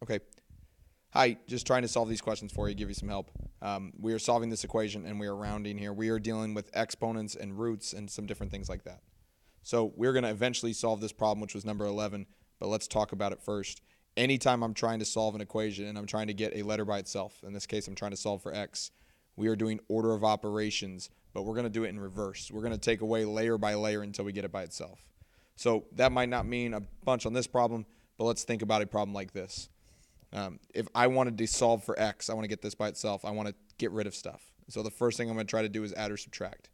Okay. Hi, just trying to solve these questions for you, give you some help. We are solving this equation and we are rounding here. We are dealing with exponents and roots and some different things like that. So we're going to eventually solve this problem, which was number 11, but let's talk about it first. Anytime I'm trying to solve an equation and I'm trying to get a letter by itself, in this case I'm trying to solve for x, we are doing order of operations, but we're going to do it in reverse. We're going to take away layer by layer until we get it by itself. So that might not mean a bunch on this problem, but let's think about a problem like this. If I wanted to solve for x, I want to get this by itself, I want to get rid of stuff. So the first thing I'm going to try to do is add or subtract.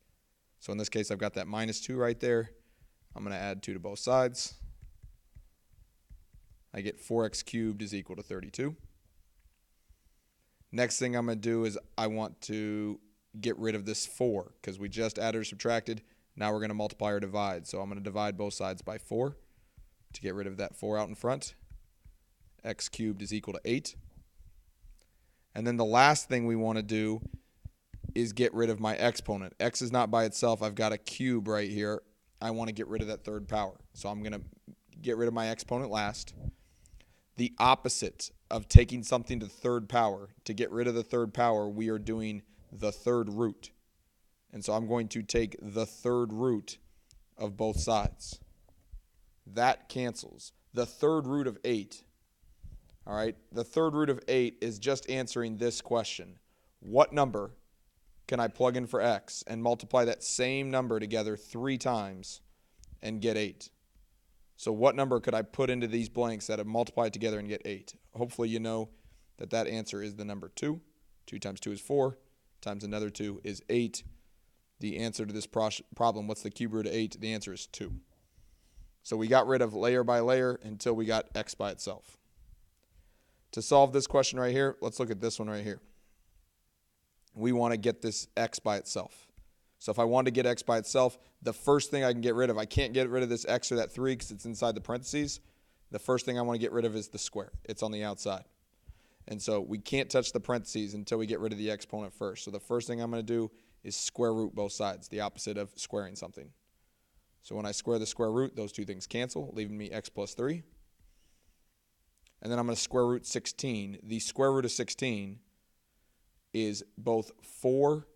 So in this case, I've got that minus 2 right there. I'm going to add 2 to both sides. I get 4x cubed is equal to 32. Next thing I'm going to do is I want to get rid of this 4 because we just added or subtracted. Now we're going to multiply or divide. So I'm going to divide both sides by 4 to get rid of that 4 out in front. X cubed is equal to 8. And then the last thing we want to do is get rid of my exponent. X is not by itself. I've got a cube right here. I want to get rid of that third power. So I'm going to get rid of my exponent last. The opposite of taking something to the third power, to get rid of the third power, we are doing the third root. And so I'm going to take the third root of both sides. That cancels. The third root of 8. All right, the third root of 8 is just answering this question. What number can I plug in for x and multiply that same number together 3 times and get 8? So what number could I put into these blanks that have multiplied together and get 8? Hopefully you know that that answer is the number 2. 2 times 2 is 4, times another 2 is 8. The answer to this problem, what's the cube root of 8? The answer is 2. So we got rid of layer by layer until we got x by itself. To solve this question right here, let's look at this one right here. We want to get this x by itself. So if I want to get x by itself, the first thing I can get rid of, I can't get rid of this x or that 3 because it's inside the parentheses. The first thing I want to get rid of is the square. It's on the outside. And so we can't touch the parentheses until we get rid of the exponent first. So the first thing I'm going to do is square root both sides, the opposite of squaring something. So when I square the square root, those two things cancel, leaving me x plus 3. And then I'm going to square root 16. The square root of 16 is both 4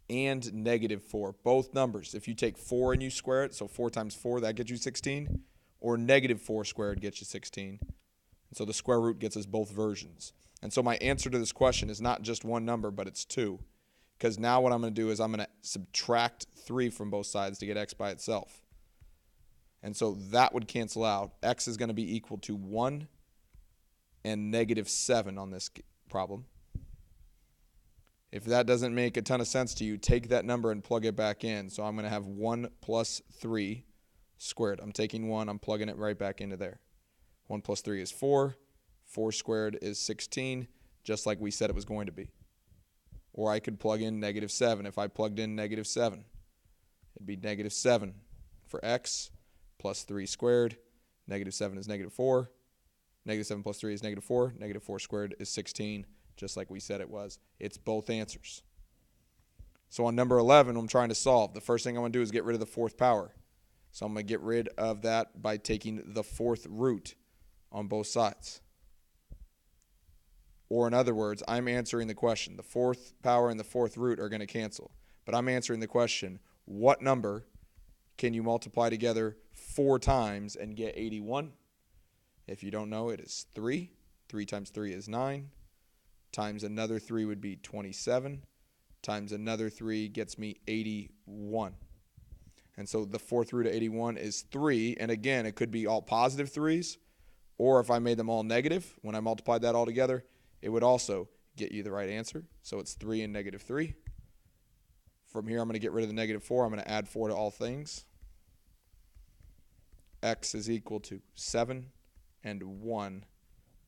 and negative 4, both numbers. If you take 4 and you square it, so 4 times 4, that gets you 16, or negative 4 squared gets you 16. And so the square root gets us both versions. And so my answer to this question is not just one number, but it's 2. Because now what I'm going to do is I'm going to subtract 3 from both sides to get x by itself. And so that would cancel out. X is going to be equal to 1 and negative 7 on this problem. If that doesn't make a ton of sense to you, take that number and plug it back in. So I'm going to have 1 plus 3 squared. I'm taking 1, I'm plugging it right back into there. 1 plus 3 is 4. 4 squared is 16, just like we said it was going to be. Or I could plug in negative 7. If I plugged in negative 7, it'd be negative 7 for x plus 3 squared. Negative 7 is negative 4. Negative 7 plus 3 is negative 4. Negative 4 squared is 16, just like we said it was. It's both answers. So on number 11, I'm trying to solve. The first thing I want to do is get rid of the fourth power. So I'm going to get rid of that by taking the fourth root on both sides. Or in other words, I'm answering the question. The fourth power and the fourth root are going to cancel. But I'm answering the question, what number can you multiply together 4 times and get 81? If you don't know, it is 3. 3 times 3 is 9. Times another 3 would be 27. Times another 3 gets me 81. And so the fourth root of 81 is 3. And again, it could be all positive 3s. Or if I made them all negative, when I multiplied that all together, it would also get you the right answer. So it's 3 and negative 3. From here, I'm going to get rid of the negative 4. I'm going to add 4 to all things. X is equal to 7 and 1.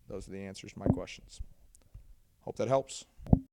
Those are the answers to my questions. Hope that helps.